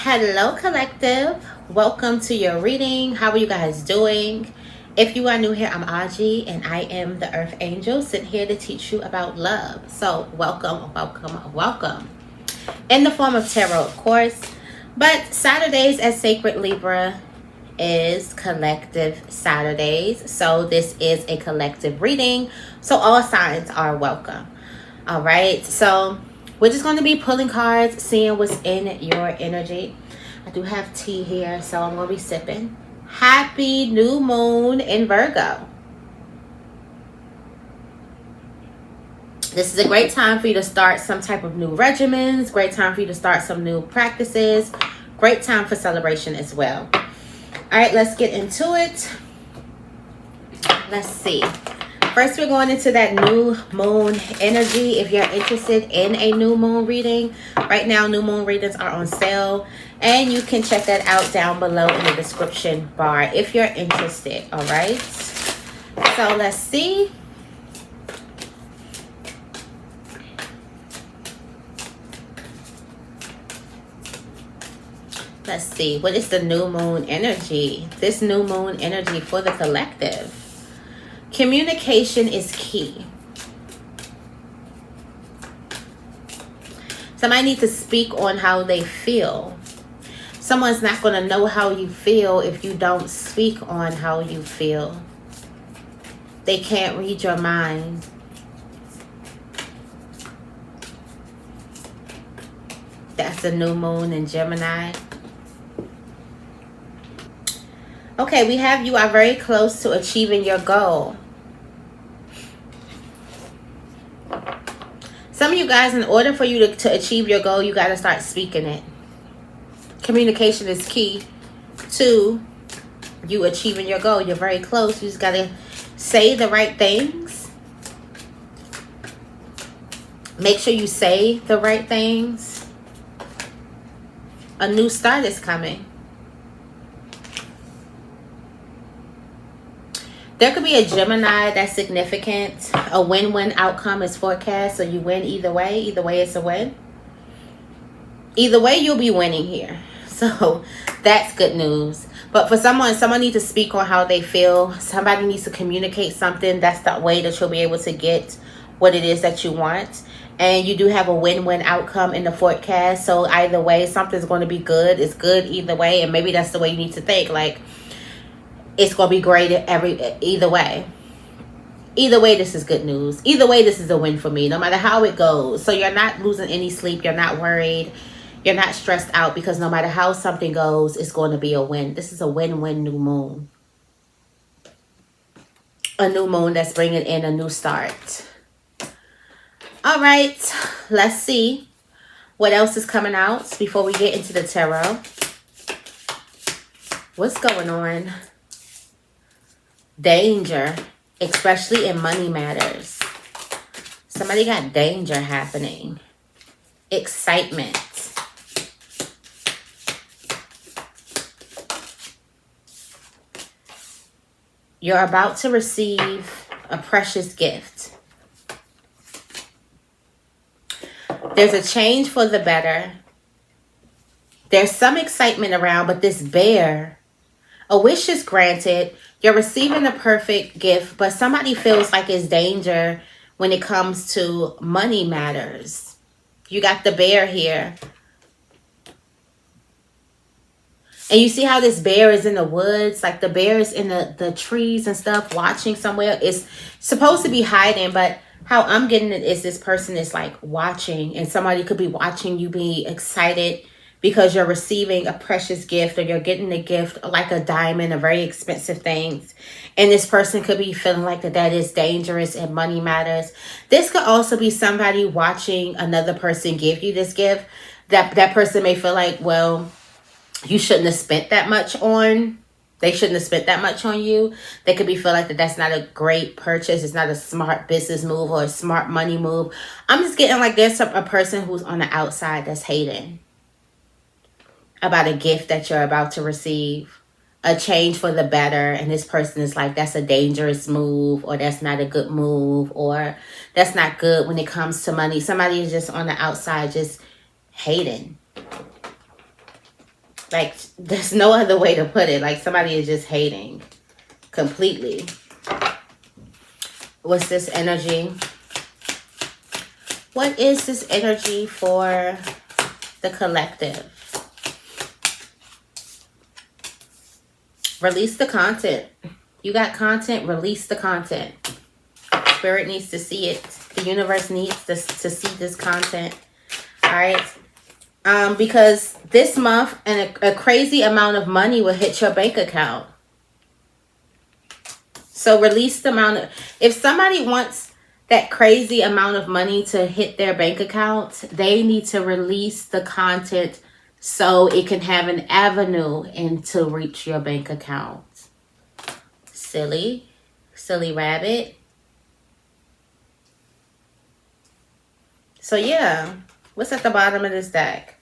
Hello, collective. Welcome to your reading. How are you guys doing? If you are new here, I'm Aji, and I am the Earth Angel, sitting here to teach you about love. So, welcome. In the form of tarot, of course. But Saturdays at Sacred Libra is collective Saturdays. So, this is a collective reading. So, all signs are welcome. All right. So, we're just going to be pulling cards, seeing what's in your energy. I do have tea here, so I'm going to be sipping. Happy new moon in Virgo. This is a great time for you to start some type of new regimens. Great time for you to start some new practices. Great time for celebration as well. All right, let's get into it. Let's see. First, we're going into that new moon energy. If you're interested in a new moon reading, right now new moon readings are on sale. And you can check that out down below in the description bar if you're interested. All right. So let's see. Let's see. What is the new moon energy? This new moon energy for the collective. Communication is key. Somebody needs to speak on how they feel. Someone's not going to know how you feel if you don't speak on how you feel. They can't read your mind. That's the new moon in Gemini. Okay, we have you are very close to achieving your goal. Some of you guys, in order for you to achieve your goal, you got to start speaking it. Communication is key to you achieving your goal. You're very close. You just got to say the right things. Make sure you say the right things. A new start is coming. There could be a Gemini that's significant. A win-win outcome is forecast, so you win either way. Either way, it's a win. Either way, you'll be winning here. So that's good news. But for someone needs to speak on how they feel. Somebody needs to communicate something. That's the way that you'll be able to get what it is that you want. And you do have a win-win outcome in the forecast. So either way, something's going to be good. It's good either way. And maybe that's the way you need to think. Like, it's going to be great either way. Either way, this is good news. Either way, this is a win for me, no matter how it goes. So you're not losing any sleep. You're not worried. You're not stressed out because no matter how something goes, it's going to be a win. This is a win-win new moon. A new moon that's bringing in a new start. All right, let's see what else is coming out before we get into the tarot. What's going on? Danger, especially in money matters. Somebody got danger happening. Excitement. You're about to receive a precious gift. There's a change for the better. There's some excitement around, but this bear, a wish is granted. You're receiving the perfect gift, but somebody feels like it's danger when it comes to money matters. You got the bear here. And you see how this bear is in the woods? Like the bear is in the trees and stuff, watching somewhere. It's supposed to be hiding, but how I'm getting it is this person is like watching. And somebody could be watching you be excited because you're receiving a precious gift or you're getting a gift like a diamond, a very expensive things. And this person could be feeling like that is dangerous and money matters. This could also be somebody watching another person give you this gift. That person may feel like, well, you shouldn't have spent that much on. They shouldn't have spent that much on you. They could be feel like that's not a great purchase. It's not a smart business move or a smart money move. I'm just getting like there's a person who's on the outside that's hating about a gift that you're about to receive. A change for the better. And this person is like, that's a dangerous move, or that's not a good move, or that's not good when it comes to money. Somebody is just on the outside just hating. Like, there's no other way to put it. Like, somebody is just hating completely. What's this energy? What is this energy for the collective? Release the content. You got content, release the content. Spirit needs to see it. The universe needs to see this content. All right. Because this month a crazy amount of money will hit your bank account. So release the amount of, if somebody wants that crazy amount of money to hit their bank account, they need to release the content so it can have an avenue and to reach your bank account. Silly rabbit. So yeah, what's at the bottom of this deck?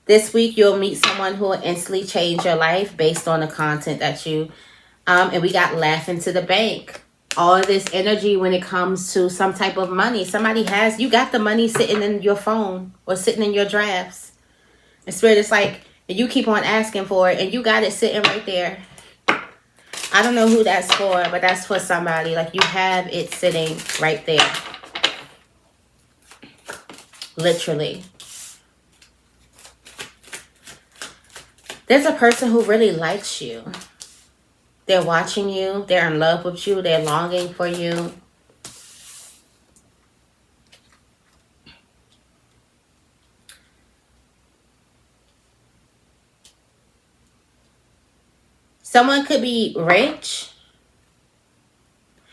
This week you'll meet someone who will instantly change your life based on the content that you and we got laughing to the bank. All of this energy when it comes to some type of money. Somebody has, you got the money sitting in your phone or sitting in your drafts. And Spirit is like, you keep on asking for it and you got it sitting right there. I don't know who that's for, but that's for somebody. Like, you have it sitting right there. Literally. There's a person who really likes you. They're watching you. They're in love with you. They're longing for you. Someone could be rich.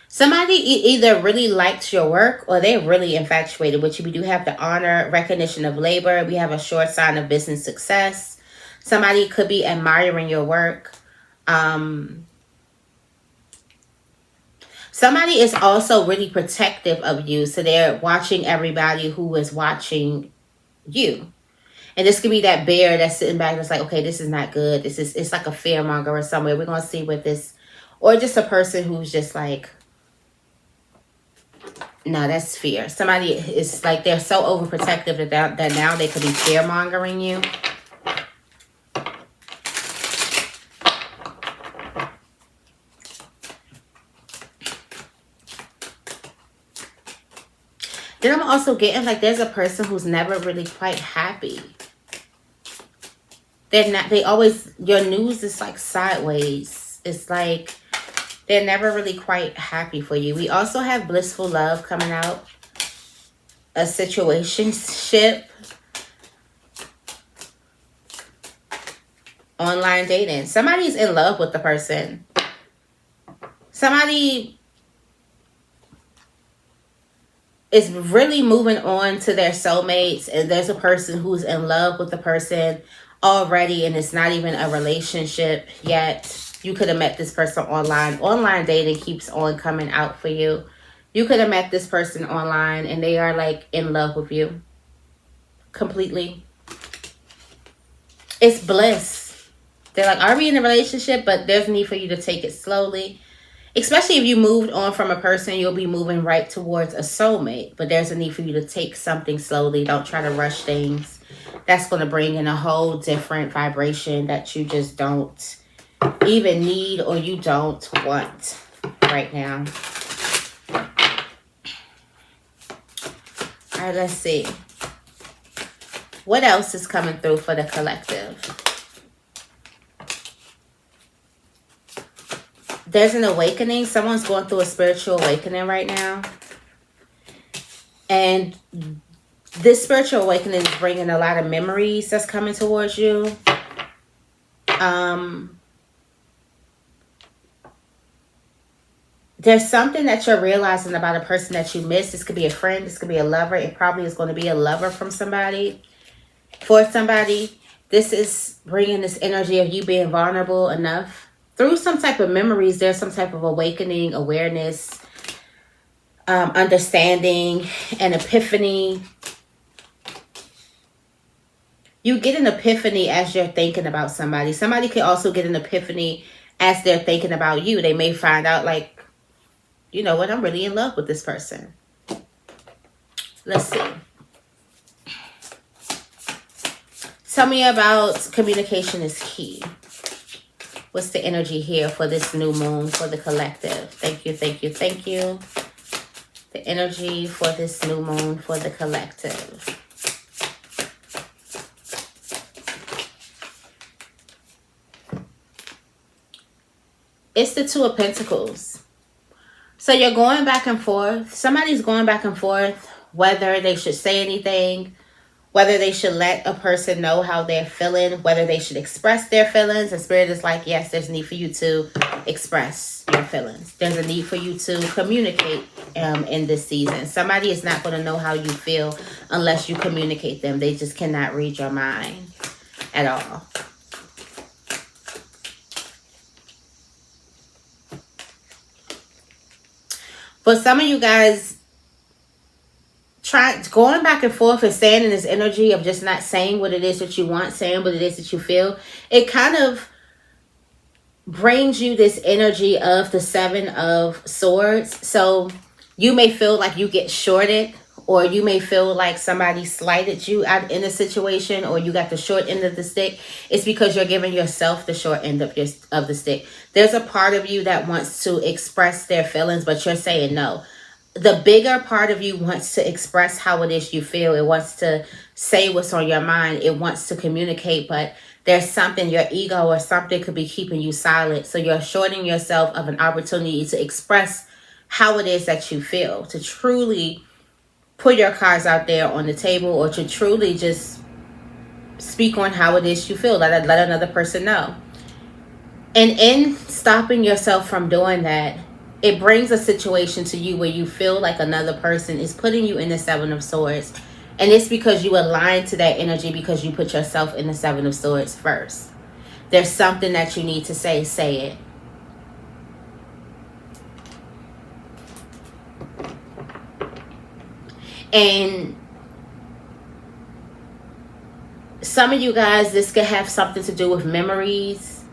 Somebody either really likes your work or they're really infatuated with you. We do have the honor, recognition of labor. We have a short sign of business success. Somebody could be admiring your work. Somebody is also really protective of you. So they're watching everybody who is watching you. And this could be that bear that's sitting back that's like, okay, this is not good. It's like a fearmonger or somewhere. We're going to see what this, or just a person who's just like, no, that's fear. Somebody is like, they're so overprotective that now they could be fear-mongering you. Then I'm also getting like there's a person who's never really quite happy. They always, your news is like sideways. It's like they're never really quite happy for you. We also have blissful love coming out. A situationship. Online dating. Somebody's in love with the person. Somebody is really moving on to their soulmates, and there's a person who's in love with the person already, and it's not even a relationship yet. You could have met this person online. Online dating keeps on coming out for you. You could have met this person online and they are like in love with you completely. It's bliss. They're like, are we in a relationship? But there's a need for you to take it slowly. Especially if you moved on from a person, you'll be moving right towards a soulmate. But there's a need for you to take something slowly. Don't try to rush things. That's going to bring in a whole different vibration that you just don't even need or you don't want right now. All right, let's see. What else is coming through for the collective? There's an awakening. Someone's going through a spiritual awakening right now. And this spiritual awakening is bringing a lot of memories that's coming towards you. There's something that you're realizing about a person that you miss. This could be a friend. This could be a lover. It probably is going to be a lover from somebody. For somebody, this is bringing this energy of you being vulnerable enough. Through some type of memories, there's some type of awakening, awareness, understanding, an epiphany. You get an epiphany as you're thinking about somebody. Somebody can also get an epiphany as they're thinking about you. They may find out like, you know what, I'm really in love with this person. Let's see. Tell me about communication is key. What's the energy here for this new moon for the collective? Thank you, thank you, thank you. The energy for this new moon for the collective. It's the Two of Pentacles. So you're going back and forth. Somebody's going back and forth whether they should say anything, whether they should let a person know how they're feeling, whether they should express their feelings. And Spirit is like, yes, there's a need for you to express your feelings. There's a need for you to communicate in this season. Somebody is not going to know how you feel unless you communicate them. They just cannot read your mind at all. For some of you guys, going back and forth and staying in this energy of just not saying what it is that you want, saying what it is that you feel, it kind of brings you this energy of the Seven of Swords. So you may feel like you get shorted, or you may feel like somebody slighted you out in a situation, or you got the short end of the stick. It's because you're giving yourself the short end of the stick. There's a part of you that wants to express their feelings, but you're saying no. The bigger part of you wants to express how it is you feel. It wants to say what's on your mind. It wants to communicate, but there's something, your ego or something could be keeping you silent. So you're shorting yourself of an opportunity to express how it is that you feel, to truly put your cards out there on the table, or to truly just speak on how it is you feel. Let another person know. And in stopping yourself from doing that, it brings a situation to you where you feel like another person is putting you in the Seven of Swords. And it's because you align to that energy, because you put yourself in the Seven of Swords first. There's something that you need to say it. And some of you guys, this could have something to do with memories.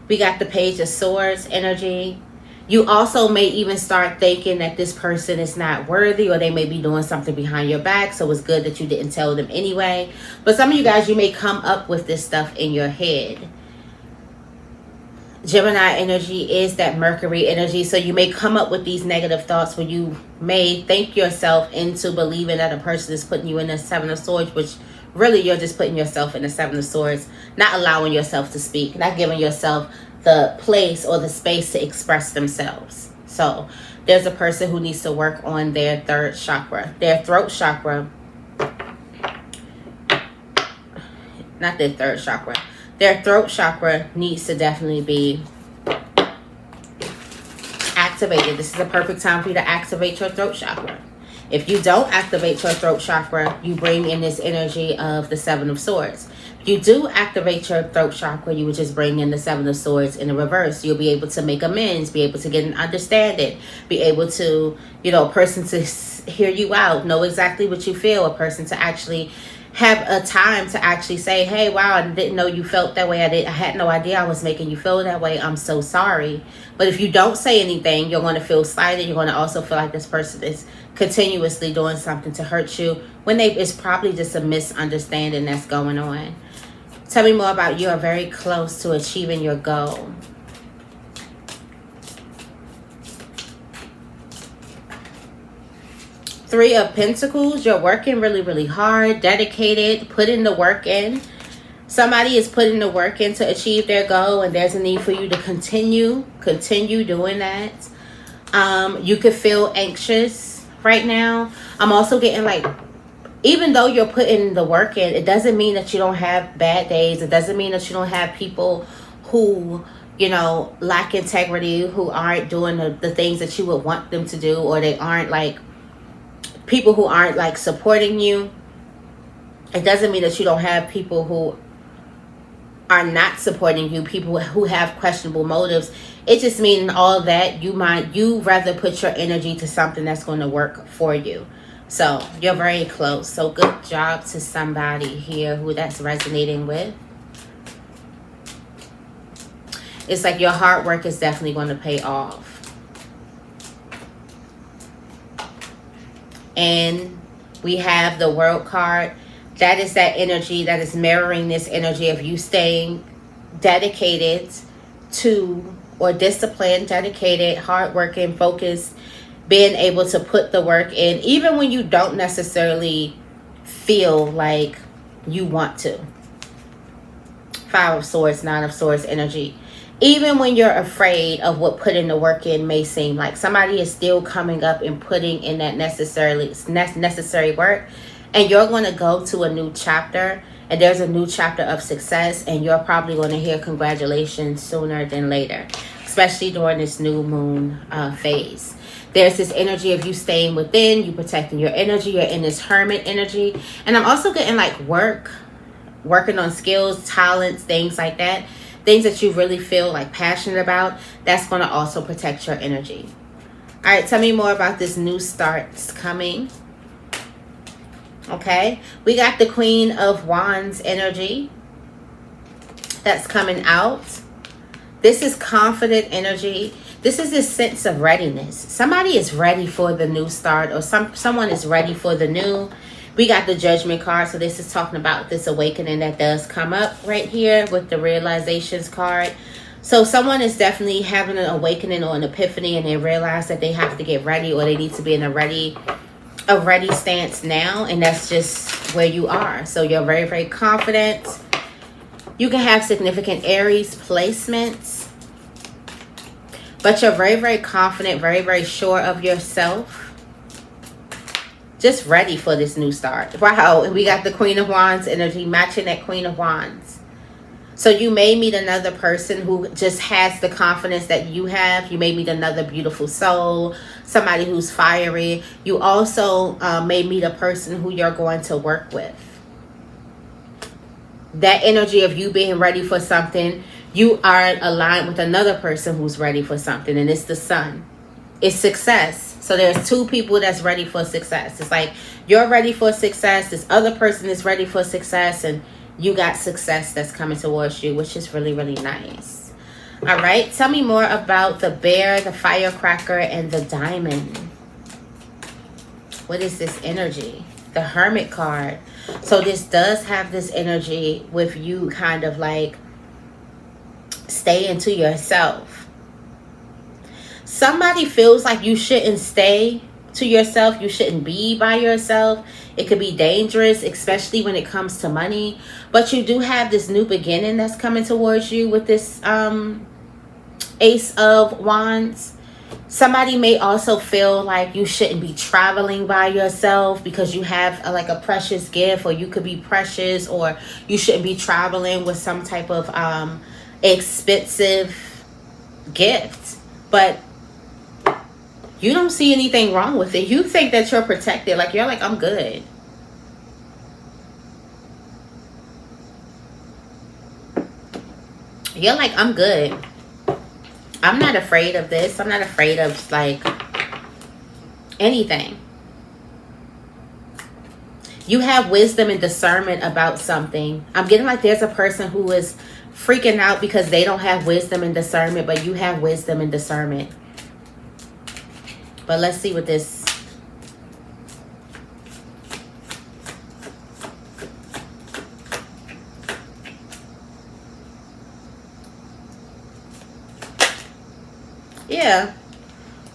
We got the Page of Swords energy. You also may even start thinking that this person is not worthy, or they may be doing something behind your back. So it's good that you didn't tell them anyway. But some of you guys, you may come up with this stuff in your head. Gemini energy is that Mercury energy. So you may come up with these negative thoughts where you may think yourself into believing that a person is putting you in the Seven of Swords, which really you're just putting yourself in the Seven of Swords, not allowing yourself to speak, not giving yourself the place or the space to express themselves. So there's a person who needs to work on their third chakra, their throat chakra. Not their third chakra. Their throat chakra needs to definitely be activated. This is a perfect time for you to activate your throat chakra. If you don't activate your throat chakra, you bring in this energy of the Seven of Swords. If you do activate your throat chakra, you would just bring in the Seven of Swords in the reverse. You'll be able to make amends, be able to get an understanding, be able to, a person to hear you out, know exactly what you feel, a person to actually have a time to actually say, hey, wow, I didn't know you felt that way. I had no idea I was making you feel that way. I'm so sorry. But if you don't say anything, you're going to feel slighted. You're going to also feel like this person is continuously doing something to hurt you, when it's probably just a misunderstanding that's going on. Tell me more about you are very close to achieving your goal. Three of Pentacles, you're working really, really hard, dedicated, putting the work in. Somebody is putting the work in to achieve their goal, and there's a need for you to continue doing that. You could feel anxious right now. I'm also getting like, even though you're putting the work in, it doesn't mean that you don't have bad days. It doesn't mean that you don't have people who, lack integrity, who aren't doing the things that you would want them to do, or they aren't like people who aren't like supporting you. It doesn't mean that you don't have people who are not supporting you, people who have questionable motives. It just means all that you rather put your energy to something that's going to work for you. So you're very close. So good job to somebody here who that's resonating with. It's like your hard work is definitely going to pay off. And we have the World card. That is that energy that is mirroring this energy of you staying dedicated to, or disciplined, dedicated, hardworking, focused, being able to put the work in, even when you don't necessarily feel like you want to. Five of Swords, Nine of Swords energy. Even when you're afraid of what putting the work in may seem like, somebody is still coming up and putting in that necessary work. And you're going to go to a new chapter, and there's a new chapter of success, and you're probably going to hear congratulations sooner than later, especially during this new moon phase. There's this energy of you staying within, you protecting your energy, you're in this hermit energy. And I'm also getting like working on skills, talents, things like that. Things that you really feel like passionate about. That's going to also protect your energy. All right, tell me more about this new starts coming. Okay, we got the Queen of Wands energy that's coming out. This is confident energy. This is this sense of readiness. Somebody is ready for the new start, or someone is ready for the new. We got the Judgment card, so this is talking about this awakening that does come up right here with the Realizations card. So someone is definitely having an awakening or an epiphany, and they realize that they have to get ready, or they need to be in a ready stance now, and that's just where you are. So you're very, very confident. You can have significant Aries placements, but you're very, very confident, very, very sure of yourself. Just ready for this new start. Wow, and we got the Queen of Wands energy matching that Queen of Wands. So you may meet another person who just has the confidence that you have. You may meet another beautiful soul, somebody who's fiery. You also may meet a person who you're going to work with. That energy of you being ready for something, you are aligned with another person who's ready for something, and it's the Sun. It's success. So there's two people that's ready for success. It's like you're ready for success, this other person is ready for success, and you got success that's coming towards you, which is really, really nice. All right, tell me more about the Bear, the Firecracker, and the Diamond. What is this energy? The Hermit card. So this does have this energy with you kind of like staying to yourself. Somebody feels like you shouldn't stay to yourself. You shouldn't be by yourself. It could be dangerous, especially when it comes to money. But you do have this new beginning that's coming towards you with this Ace of Wands. Somebody may also feel like you shouldn't be traveling by yourself because you have like a precious gift, or you could be precious, or you shouldn't be traveling with some type of expensive gift. But you don't see anything wrong with it. You think that you're protected. Like, you're like, I'm good. You're like, I'm good. I'm not afraid of this. I'm not afraid of, like, anything. You have wisdom and discernment about something. I'm getting like there's a person who is freaking out because they don't have wisdom and discernment, but you have wisdom and discernment. But let's see what this... Yeah.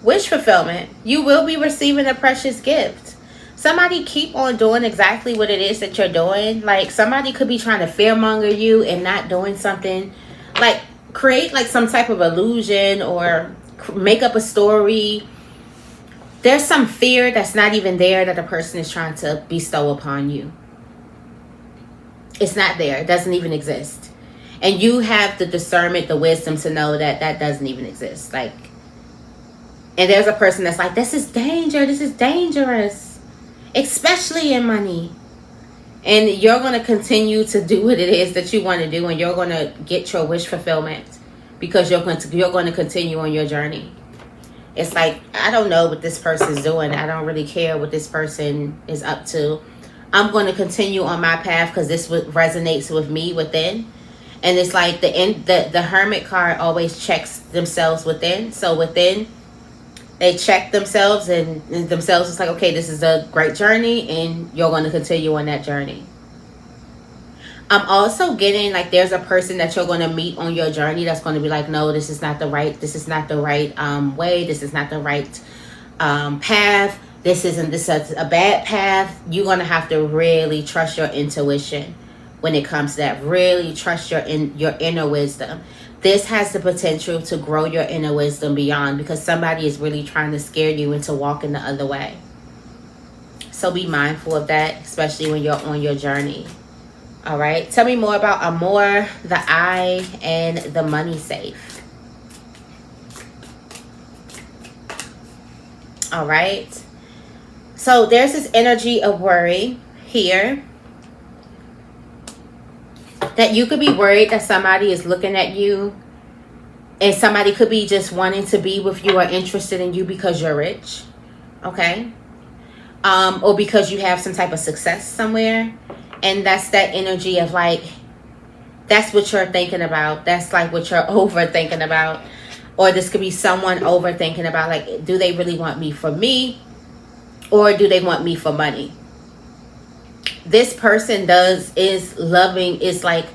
Wish fulfillment. You will be receiving a precious gift. Somebody keep on doing exactly what it is that you're doing. Like, somebody could be trying to fearmonger you and not doing something. Like, create like some type of illusion or make up a story. There's some fear that's not even there that a person is trying to bestow upon you. It's not there. It doesn't even exist. And you have the discernment, the wisdom to know that that doesn't even exist. Like, and there's a person that's like, this is danger. This is dangerous. Especially in money. And you're going to continue to do what it is that you want to do. And you're going to get your wish fulfillment. Because you're going to continue on your journey. It's like, I don't know what this person's doing. I don't really care what this person is up to. I'm going to continue on my path because this resonates with me within. And it's like the Hermit card always checks themselves within. So within, they check themselves, and themselves is like, okay, this is a great journey, and you're going to continue on that journey. I'm also getting like there's a person that you're going to meet on your journey that's going to be like, no, this is not the right way. This is not the right path. This is a bad path. You're going to have to really trust your intuition when it comes to that. Really trust your inner wisdom. This has the potential to grow your inner wisdom beyond, because somebody is really trying to scare you into walking the other way. So be mindful of that, especially when you're on your journey. All right. Tell me more about Amor, the Eye, and the Money Safe. All right. So there's this energy of worry here. That you could be worried that somebody is looking at you, and somebody could be just wanting to be with you or interested in you because you're rich. Okay. Or because you have some type of success somewhere. And that's that energy of like, that's what you're thinking about. That's like what you're overthinking about. Or this could be someone overthinking about, like, do they really want me for me? Or do they want me for money? This person is loving, is like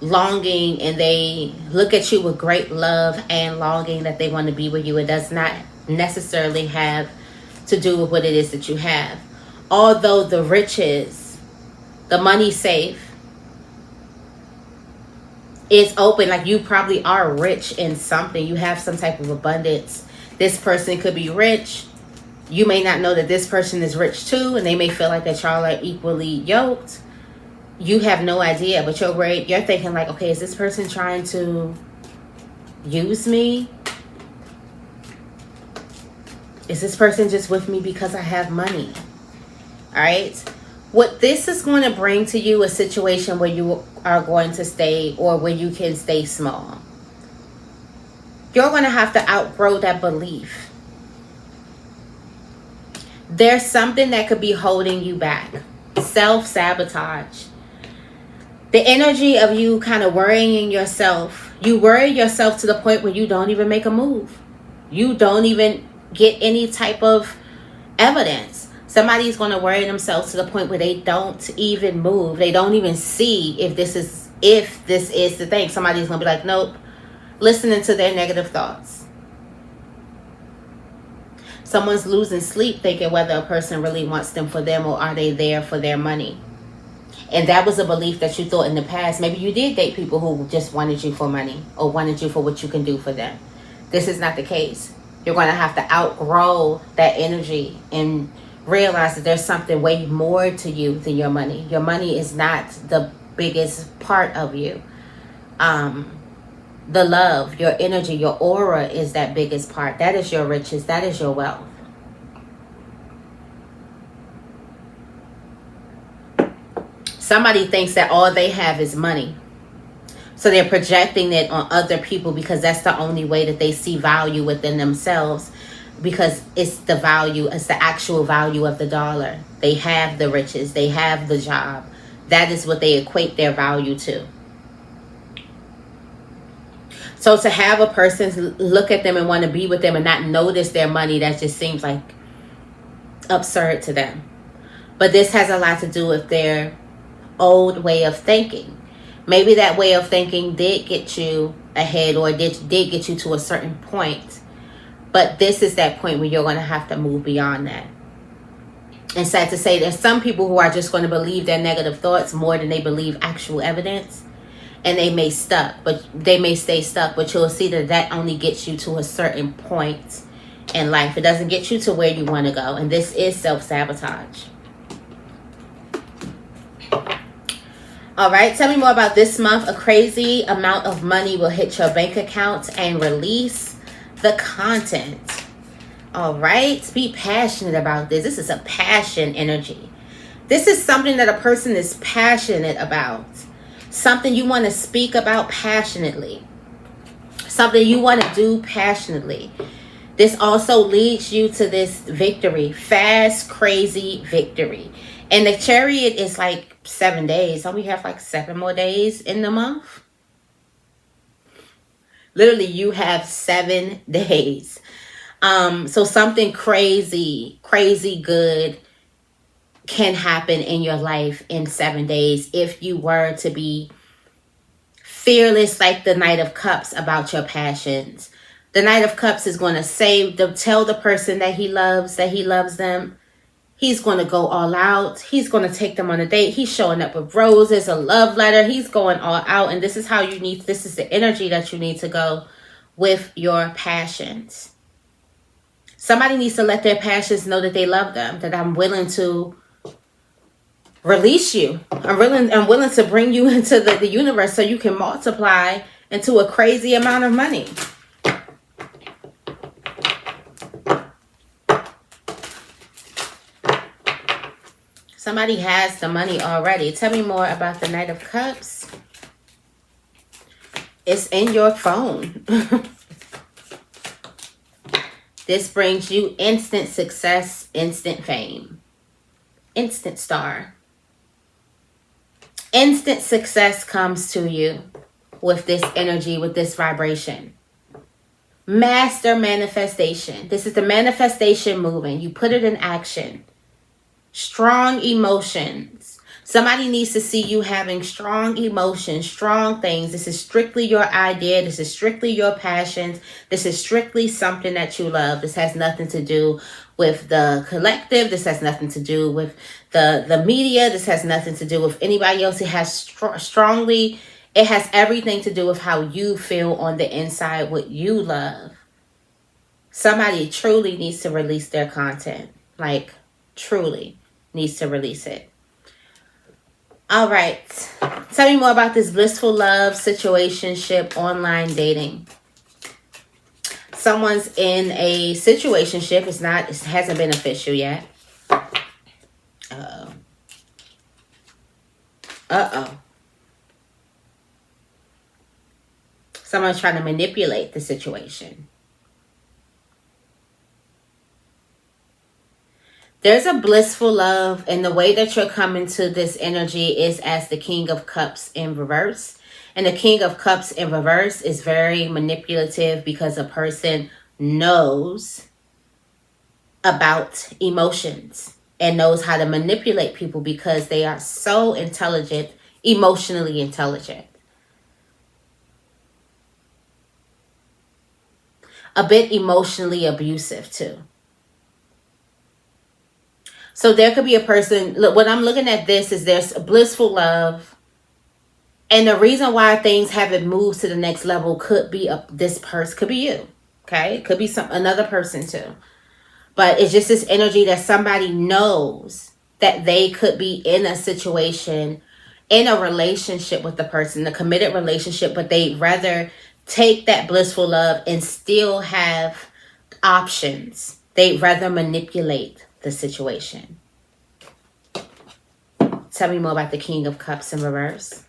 longing, and they look at you with great love and longing that they want to be with you. It does not necessarily have to do with what it is that you have. Although the riches, the money safe is open, like you probably are rich in something. You have some type of abundance. This person could be rich. You may not know that this person is rich too, and they may feel like that y'all are equally yoked. You have no idea, but you're worried. You're thinking like, okay, is this person trying to use me? Is this person just with me because I have money? All right. What this is going to bring to you, a situation where you are going to stay, or where you can stay small. You're going to have to outgrow that belief. There's something that could be holding you back. Self-sabotage. The energy of you kind of worrying yourself. You worry yourself to the point where you don't even make a move. You don't even get any type of evidence. Somebody's going to worry themselves to the point where they don't even move. They don't even see if this is the thing. Somebody's going to be like, nope. Listening to their negative thoughts. Someone's losing sleep thinking whether a person really wants them for them, or are they there for their money. And that was a belief that you thought in the past. Maybe you did date people who just wanted you for money, or wanted you for what you can do for them. This is not the case. You're going to have to outgrow that energy and realize that there's something way more to you than your money. Your money is not the biggest part of you. The love, your energy, your aura is that biggest part. That is your riches. That is your wealth. Somebody thinks that all they have is money. So they're projecting it on other people because that's the only way that they see value within themselves. Because it's the value, it's the actual value of the dollar. They have the riches, they have the job. That is what they equate their value to. So to have a person look at them and want to be with them and not notice their money, that just seems like absurd to them. But this has a lot to do with their old way of thinking. Maybe that way of thinking did get you ahead, or did get you to a certain point. But this is that point where you're going to have to move beyond that. And sad to say, there's some people who are just going to believe their negative thoughts more than they believe actual evidence. And they may stay stuck. But you'll see that that only gets you to a certain point in life. It doesn't get you to where you want to go. And this is self-sabotage. All right, tell me more about this month. A crazy amount of money will hit your bank account and release the content. All right, be passionate about this. This is a passion energy. This is something that a person is passionate about. Something you want to speak about passionately. Something you want to do passionately. This also leads you to this victory. Fast, crazy victory. And the chariot is like 7 days. So we have like 7 more days in the month. Literally, you have 7 days. So something crazy, crazy good can happen in your life in 7 days if you were to be fearless like the Knight of Cups about your passions. The Knight of Cups is going to tell the person that he loves them. He's going to go all out. He's going to take them on a date. He's showing up with roses, a love letter. He's going all out. And this is this is the energy that you need to go with your passions. Somebody needs to let their passions know that they love them, that I'm willing to release you. I'm willing to bring you into the universe so you can multiply into a crazy amount of money. Somebody has the money already. Tell me more about the Knight of Cups. It's in your phone. This brings you instant success, instant fame, instant star. Instant success comes to you with this energy, with this vibration. Master manifestation. This is the manifestation moving. You put it in action. Strong emotions. Somebody needs to see you having strong emotions, strong things. This is strictly your idea. This is strictly your passions. This is strictly something that you love. This has nothing to do with the collective. This has nothing to do with the media. This has nothing to do with anybody else. It has it has everything to do with how you feel on the inside, what you love. Somebody truly needs to release their content. Like, truly needs to release it. All right. Tell me more about this blissful love, situationship, online dating. Someone's in a situationship. It hasn't been official yet. Uh-oh. Uh-oh. Someone's trying to manipulate the situation. There's a blissful love, and the way that you're coming to this energy is as the King of Cups in reverse. And the King of Cups in reverse is very manipulative because a person knows about emotions and knows how to manipulate people because they are so intelligent, emotionally intelligent. A bit emotionally abusive too. So there could be a person, look, when I'm looking at this is there's a blissful love. And the reason why things haven't moved to the next level could be this person, could be you. Okay? It could be another person too. But it's just this energy that somebody knows that they could be in a situation, in a relationship with the person, a committed relationship, but they'd rather take that blissful love and still have options. They'd rather manipulate the situation. Tell me more about the King of Cups in reverse.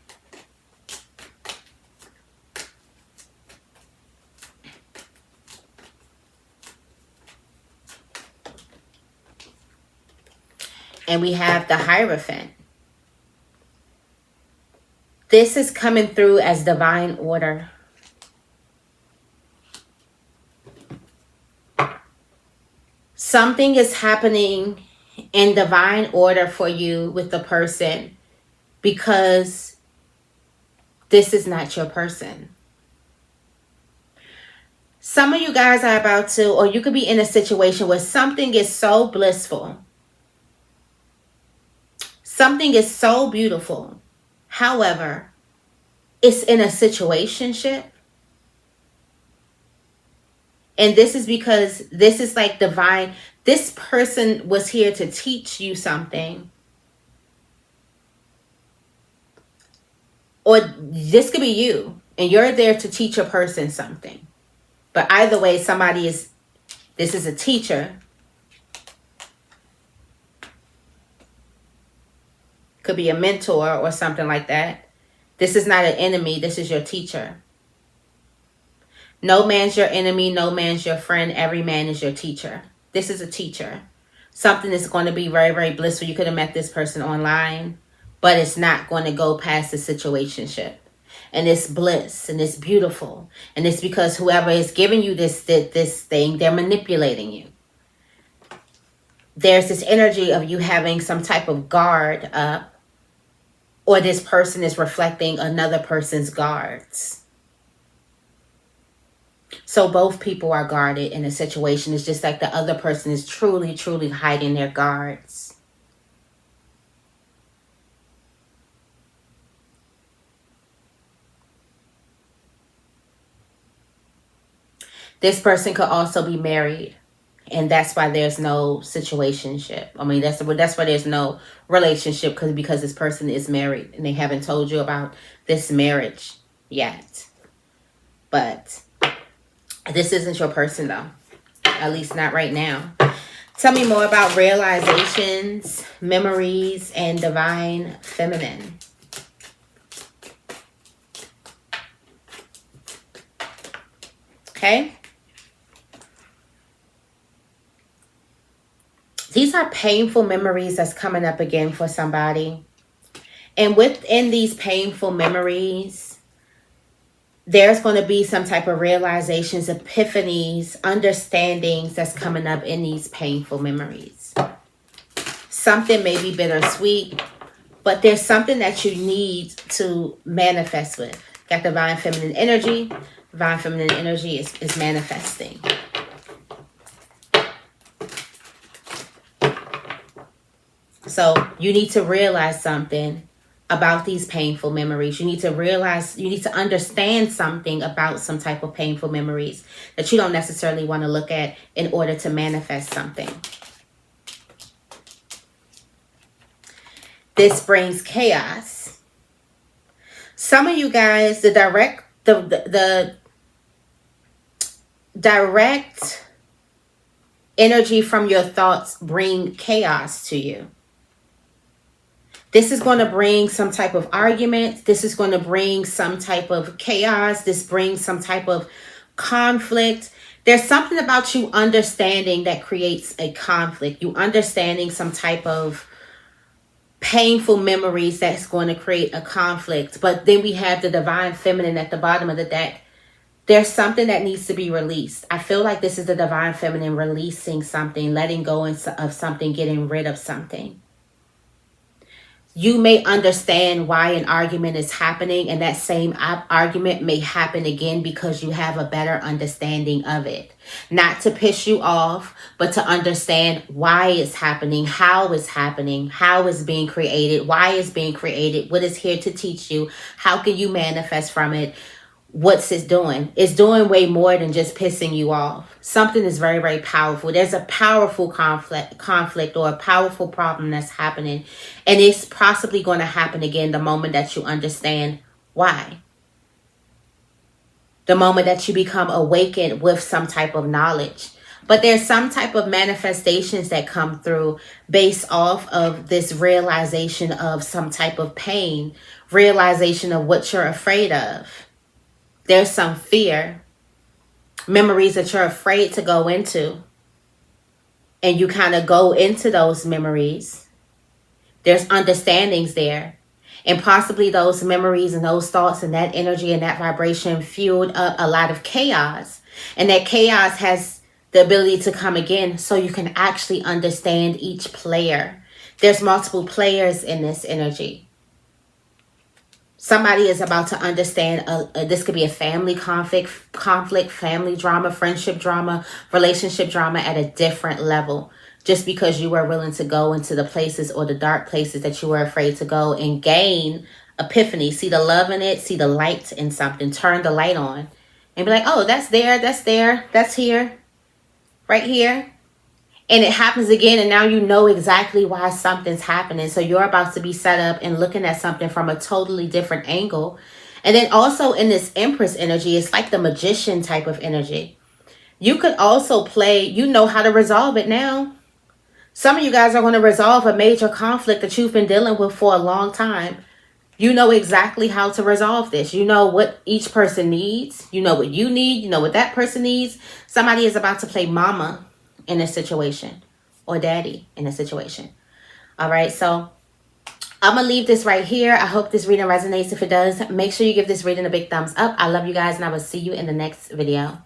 And we have the Hierophant. This is coming through as divine order. Something is happening in divine order for you with the person because this is not your person. Some of you guys are about to, or you could be in a situation where something is so blissful. Something is so beautiful. However, it's in a situationship. And this is because this is like divine. This person was here to teach you something. Or this could be you. And you're there to teach a person something. But either way, this is a teacher. Could be a mentor or something like that. This is not an enemy. This is your teacher. No man's your enemy. No man's your friend. Every man is your teacher. This is a teacher. Something that's going to be very, very blissful. You could have met this person online, but it's not going to go past the situationship. And it's bliss and it's beautiful. And it's because whoever is giving you this thing, they're manipulating you. there's this energy of you having some type of guard up, or this person is reflecting another person's guards. So both people are guarded in a situation. It's just like the other person is truly, truly hiding their guards. This person could also be married, and that's why there's no situationship. I mean, that's why there's no relationship, because this person is married and they haven't told you about this marriage yet. But this isn't your person, though. At least not right now. Tell me more about realizations, memories, and divine feminine. Okay? These are painful memories that's coming up again for somebody. And within these painful memories, there's going to be some type of realizations, epiphanies, understandings that's coming up in these painful memories. Something may be bittersweet, but there's something that you need to manifest with. Got divine feminine energy. Divine feminine energy is manifesting. So you need to realize something about these painful memories. You need to understand something about some type of painful memories that you don't necessarily want to look at in order to manifest something. This brings chaos. Some of you guys, the direct energy from your thoughts bring chaos to you. This is going to bring some type of argument. This is going to bring some type of chaos. This brings some type of conflict. There's something about you understanding that creates a conflict. You understanding some type of painful memories that's going to create a conflict. But then we have the divine feminine at the bottom of the deck. There's something that needs to be released. I feel like this is the divine feminine releasing something, letting go of something, getting rid of something. You may understand why an argument is happening, and that same argument may happen again because you have a better understanding of it. Not to piss you off, but to understand why it's happening, how it's happening, how it's being created, why it's being created, what it's here to teach you, how can you manifest from it. What's it doing? It's doing way more than just pissing you off. Something is very, very powerful. There's a powerful conflict or a powerful problem that's happening. And it's possibly going to happen again the moment that you understand why. The moment that you become awakened with some type of knowledge. But there's some type of manifestations that come through based off of this realization of some type of pain, realization of what you're afraid of. There's some fear, memories that you're afraid to go into. And you kind of go into those memories. There's understandings there. And possibly those memories and those thoughts and that energy and that vibration fueled up a lot of chaos. And that chaos has the ability to come again so you can actually understand each player. There's multiple players in this energy. Somebody is about to understand, this could be a family conflict, family drama, friendship drama, relationship drama at a different level. Just because you were willing to go into the places or the dark places that you were afraid to go and gain epiphany. See the love in it, see the light in something, turn the light on. And be like, oh, that's there, that's here, right here. And it happens again, and now you know exactly why something's happening. So you're about to be set up and looking at something from a totally different angle. And then also in this Empress energy, it's like the magician type of energy. You could also play, you know how to resolve it now. Some of you guys are going to resolve a major conflict that you've been dealing with for a long time. You know exactly how to resolve this. You know what each person needs. You know what you need. You know what that person needs. Somebody is about to play mama in a situation, or daddy in a situation. All right, so I'm gonna leave this right here. I hope this reading resonates. If it does, make sure you give this reading a big thumbs up. I love you guys, and I will see you in the next video.